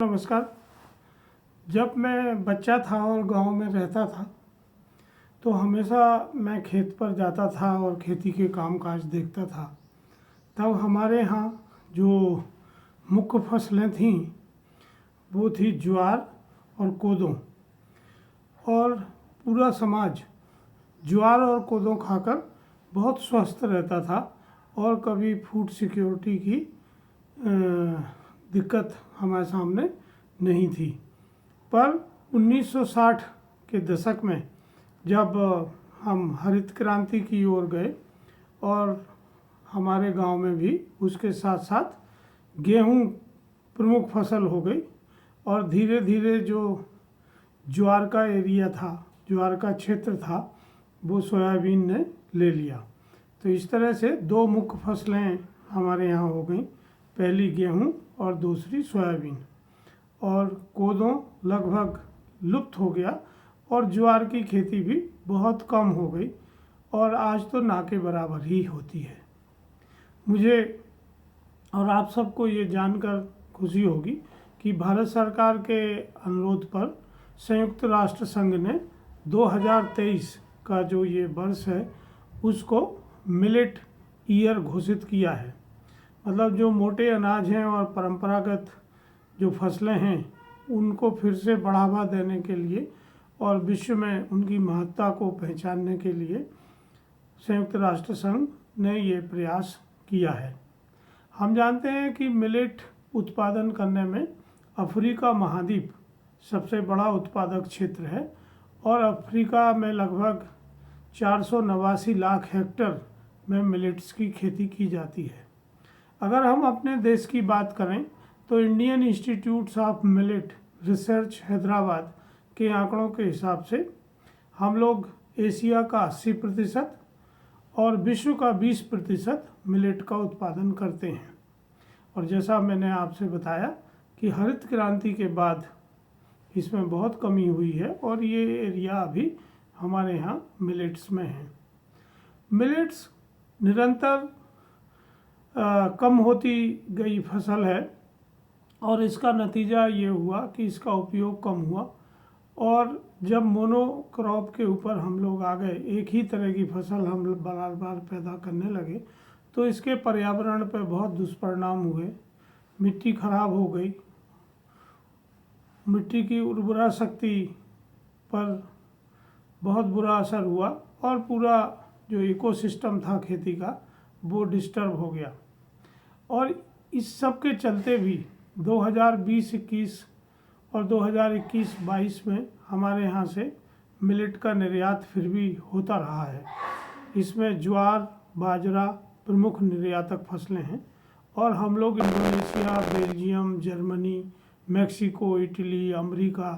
नमस्कार। जब मैं बच्चा था और गांव में रहता था तो हमेशा मैं खेत पर जाता था और खेती के काम काज देखता था। तब हमारे यहाँ जो मुख्य फसलें थीं वो थी ज्वार और कोदो, और पूरा समाज ज्वार और कोदो खाकर बहुत स्वस्थ रहता था और कभी फूड सिक्योरिटी की दिक्कत हमारे सामने नहीं थी। पर 1960 के दशक में जब हम हरित क्रांति की ओर गए और हमारे गांव में भी उसके साथ साथ गेहूं प्रमुख फसल हो गई और धीरे धीरे जो ज्वार का एरिया था, ज्वार का क्षेत्र था, वो सोयाबीन ने ले लिया। तो इस तरह से दो मुख्य फसलें हमारे यहाँ हो गई, पहली गेहूं और दूसरी सोयाबीन। और कोदो लगभग लुप्त हो गया और ज्वार की खेती भी बहुत कम हो गई और आज तो ना के बराबर ही होती है। मुझे और आप सबको ये जानकर खुशी होगी कि भारत सरकार के अनुरोध पर संयुक्त राष्ट्र संघ ने 2023 का जो ये वर्ष है उसको मिलेट ईयर घोषित किया है। मतलब जो मोटे अनाज हैं और परंपरागत जो फसलें हैं उनको फिर से बढ़ावा देने के लिए और विश्व में उनकी महत्ता को पहचानने के लिए संयुक्त राष्ट्र संघ ने ये प्रयास किया है। हम जानते हैं कि मिलेट उत्पादन करने में अफ्रीका महाद्वीप सबसे बड़ा उत्पादक क्षेत्र है और अफ्रीका में लगभग 489 लाख हेक्टेयर में मिलेट्स की खेती की जाती है। अगर हम अपने देश की बात करें तो Indian institutes of millet research Hyderabad के आंकड़ों के हिसाब से हम लोग एशिया का 80% और विश्व का 20% मिलेट का उत्पादन करते हैं। और जैसा मैंने आपसे बताया कि हरित क्रांति के बाद इसमें बहुत कमी हुई है और ये एरिया अभी हमारे यहाँ मिलेट्स में है। मिलेट्स निरंतर कम होती गई फसल है और इसका नतीजा ये हुआ कि इसका उपयोग कम हुआ और जब मोनोक्रॉप के ऊपर हम लोग आ गए, एक ही तरह की फसल हम लोग बार बार पैदा करने लगे, तो इसके पर्यावरण पर बहुत दुष्परिणाम हुए। मिट्टी खराब हो गई, मिट्टी की उर्वरा शक्ति पर बहुत बुरा असर हुआ और पूरा जो इकोसिस्टम था खेती का वो डिस्टर्ब हो गया। और इस सब के चलते भी 2020-21 और 2021-22 में हमारे यहाँ से मिलेट का निर्यात फिर भी होता रहा है। इसमें ज्वार, बाजरा प्रमुख निर्यातक फसलें हैं और हम लोग Indonesia, Belgium, Germany, Mexico, Italy, America,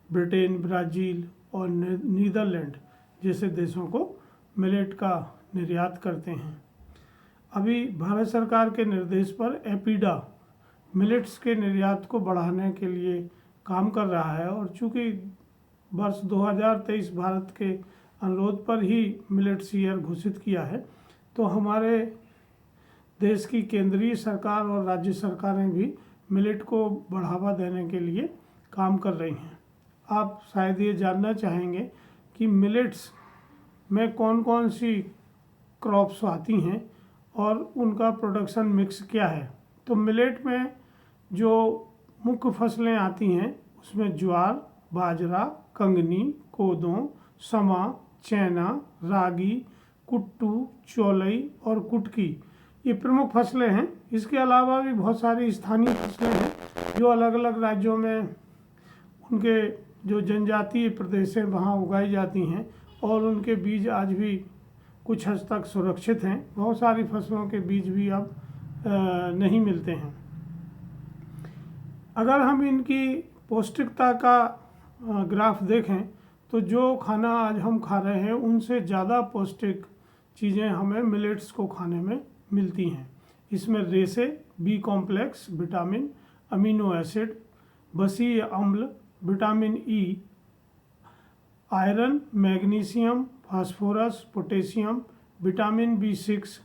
Britain, Brazil और नीदरलैंड जैसे देशों को मिलेट का निर्यात करते हैं। अभी भारत सरकार के निर्देश पर एपीडा मिलेट्स के निर्यात को बढ़ाने के लिए काम कर रहा है और चूँकि वर्ष 2023 भारत के अनुरोध पर ही मिलेट्स ईयर घोषित किया है, तो हमारे देश की केंद्रीय सरकार और राज्य सरकारें भी मिलेट को बढ़ावा देने के लिए काम कर रही हैं। आप शायद ये जानना चाहेंगे कि मिलेट्स में कौन कौन सी क्रॉप्स आती हैं और उनका प्रोडक्शन मिक्स क्या है। तो मिलेट में जो मुख्य फसलें आती हैं उसमें ज्वार, बाजरा, कंगनी, कोदो, समा, चैना, रागी, कुट्टू, चौलई और कुटकी ये प्रमुख फसलें हैं। इसके अलावा भी बहुत सारी स्थानीय फसलें हैं जो अलग अलग राज्यों में उनके जो जनजातीय प्रदेश हैं वहाँ उगाई जाती हैं और उनके बीज आज भी कुछ हद तक सुरक्षित हैं। बहुत सारी फसलों के बीज भी अब नहीं मिलते हैं। अगर हम इनकी पौष्टिकता का ग्राफ देखें तो जो खाना आज हम खा रहे हैं उनसे ज़्यादा पौष्टिक चीज़ें हमें मिलेट्स को खाने में मिलती हैं। इसमें रेशे, B complex, vitamin, amino acid, बसीय अम्ल, vitamin E, iron, magnesium, phosphorus, potassium, vitamin B6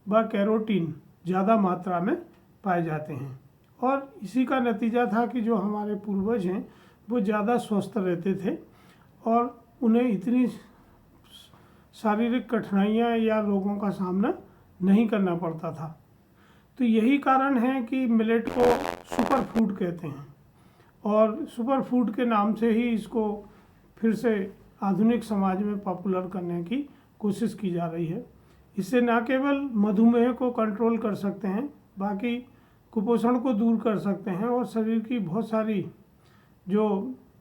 व कैरोटीन ज़्यादा मात्रा में पाए जाते हैं और इसी का नतीजा था कि जो हमारे पूर्वज हैं वो ज़्यादा स्वस्थ रहते थे और उन्हें इतनी शारीरिक कठिनाइयाँ या रोगों का सामना नहीं करना पड़ता था। तो यही कारण है कि मिलेट को सुपर फूड कहते हैं और सुपर फूड के नाम से ही इसको फिर से आधुनिक समाज में पॉपुलर करने की कोशिश की जा रही है। इससे न केवल मधुमेह को कंट्रोल कर सकते हैं, बाकी कुपोषण को दूर कर सकते हैं और शरीर की बहुत सारी जो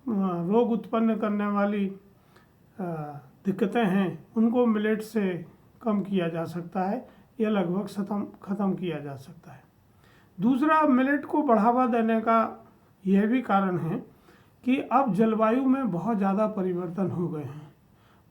रोग उत्पन्न करने वाली दिक्कतें हैं उनको मिलेट से कम किया जा सकता है या लगभग ख़त्म किया जा सकता है। दूसरा, मिलेट को बढ़ावा देने का यह भी कारण है कि अब जलवायु में बहुत ज़्यादा परिवर्तन हो गए हैं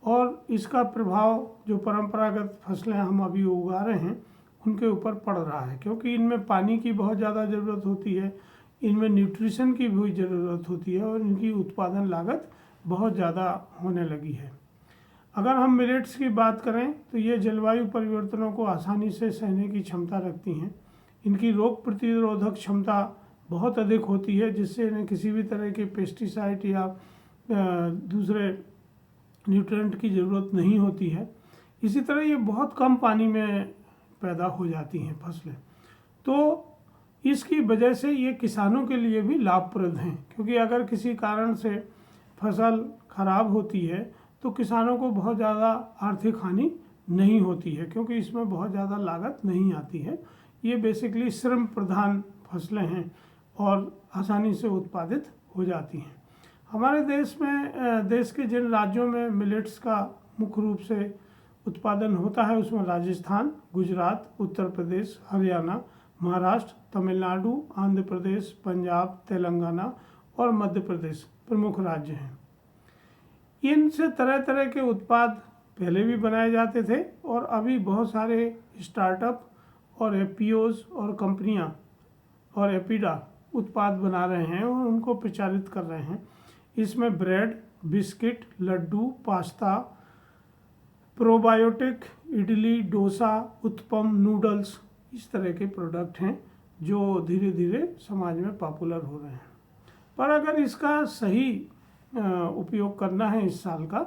और इसका प्रभाव जो परंपरागत फसलें हम अभी उगा रहे हैं उनके ऊपर पड़ रहा है, क्योंकि इनमें पानी की बहुत ज़्यादा ज़रूरत होती है, इनमें न्यूट्रिशन की भी ज़रूरत होती है और इनकी उत्पादन लागत बहुत ज़्यादा होने लगी है। अगर हम मिलेट्स की बात करें तो ये जलवायु परिवर्तनों को आसानी से सहने की क्षमता रखती हैं। इनकी रोग प्रतिरोधक क्षमता बहुत अधिक होती है, जिससे इन्हें किसी भी तरह के पेस्टिसाइड या दूसरे न्यूट्रिएंट की ज़रूरत नहीं होती है। इसी तरह ये बहुत कम पानी में पैदा हो जाती हैं फसलें, तो इसकी वजह से ये किसानों के लिए भी लाभप्रद हैं, क्योंकि अगर किसी कारण से फसल खराब होती है तो किसानों को बहुत ज़्यादा आर्थिक हानि नहीं होती है, क्योंकि इसमें बहुत ज़्यादा लागत नहीं आती है। ये बेसिकली श्रम प्रधान फसलें हैं और आसानी से उत्पादित हो जाती हैं। हमारे देश के जिन राज्यों में मिलेट्स का मुख्य रूप से उत्पादन होता है उसमें राजस्थान, गुजरात, उत्तर प्रदेश, हरियाणा, महाराष्ट्र, तमिलनाडु, आंध्र प्रदेश, पंजाब, तेलंगाना और मध्य प्रदेश प्रमुख राज्य हैं। इनसे तरह तरह के उत्पाद पहले भी बनाए जाते थे और अभी बहुत सारे स्टार्टअप और एफपीओज और कंपनियां और एपिडा उत्पाद बना रहे हैं और उनको प्रचारित कर रहे हैं। इसमें bread, biscuit, laddoo, pasta, probiotic, idli, dosa, uttapam, noodles, इस तरह के प्रोडक्ट हैं जो धीरे धीरे समाज में पॉपुलर हो रहे हैं। पर अगर इसका सही उपयोग करना है इस साल का,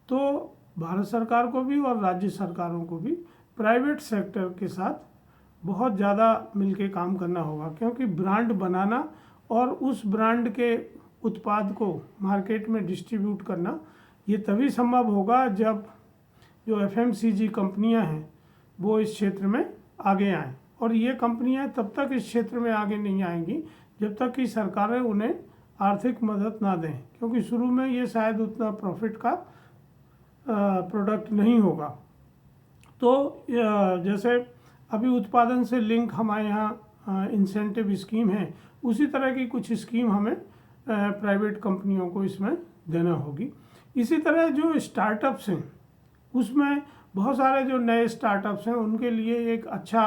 तो भारत सरकार को भी और राज्य सरकारों को भी प्राइवेट सेक्टर के साथ बहुत ज़्यादा मिलके काम करना होगा, क्योंकि ब्रांड बनाना और उस ब्रांड के उत्पाद को मार्केट में डिस्ट्रीब्यूट करना ये तभी संभव होगा जब जो एफएमसीजी कंपनियां हैं वो इस क्षेत्र में आगे आएँ, और ये कंपनियां तब तक इस क्षेत्र में आगे नहीं आएंगी जब तक कि सरकारें उन्हें आर्थिक मदद ना दें, क्योंकि शुरू में ये शायद उतना प्रॉफिट का प्रोडक्ट नहीं होगा। तो जैसे अभी उत्पादन से लिंक हमारे यहाँ इंसेंटिव स्कीम है, उसी तरह की कुछ स्कीम हमें प्राइवेट कंपनियों को इसमें देना होगी। इसी तरह जो स्टार्टअप्स हैं उसमें बहुत सारे जो नए स्टार्टअप्स हैं उनके लिए एक अच्छा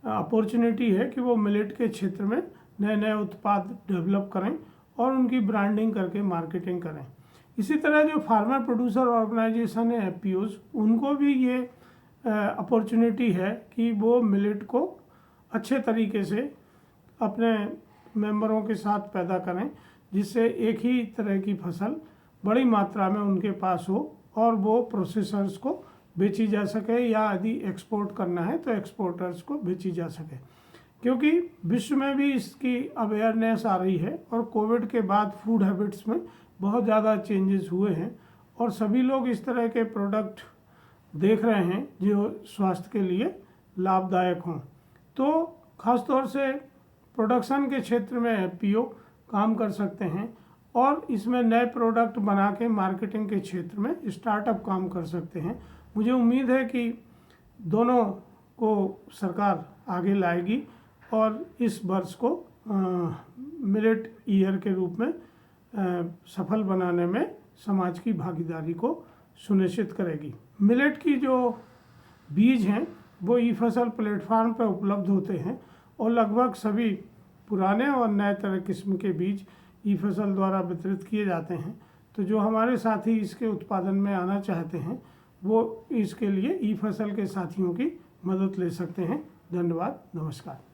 अपॉर्चुनिटी है कि वो मिलेट के क्षेत्र में नए नए उत्पाद डेवलप करें और उनकी ब्रांडिंग करके मार्केटिंग करें। इसी तरह जो फार्मर प्रोड्यूसर ऑर्गेनाइजेशन है एफपीओज, उनको भी ये अपॉर्चुनिटी है कि वो मिलेट को अच्छे तरीके से अपने मेंबरों के साथ पैदा करें, जिससे एक ही तरह की फसल बड़ी मात्रा में उनके पास हो और वो प्रोसेसर्स को बेची जा सके, या यदि एक्सपोर्ट करना है तो एक्सपोर्टर्स को बेची जा सके, क्योंकि विश्व में भी इसकी अवेयरनेस आ रही है और कोविड के बाद फूड हैबिट्स में बहुत ज़्यादा चेंजेस हुए हैं और सभी लोग इस तरह के प्रोडक्ट देख रहे हैं जो स्वास्थ्य के लिए लाभदायक हों। तो ख़ासतौर से प्रोडक्शन के क्षेत्र में एफपीओ काम कर सकते हैं और इसमें नए प्रोडक्ट बना के मार्केटिंग के क्षेत्र में स्टार्टअप काम कर सकते हैं। मुझे उम्मीद है कि दोनों को सरकार आगे लाएगी और इस वर्ष को मिलेट ईयर के रूप में सफल बनाने में समाज की भागीदारी को सुनिश्चित करेगी। मिलेट की जो बीज हैं वो ई फसल प्लेटफार्म पर उपलब्ध होते हैं और लगभग सभी पुराने और नए तरह किस्म के बीज ई फसल द्वारा वितरित किए जाते हैं। तो जो हमारे साथी इसके उत्पादन में आना चाहते हैं वो इसके लिए ई फसल के साथियों की मदद ले सकते हैं। धन्यवाद, नमस्कार।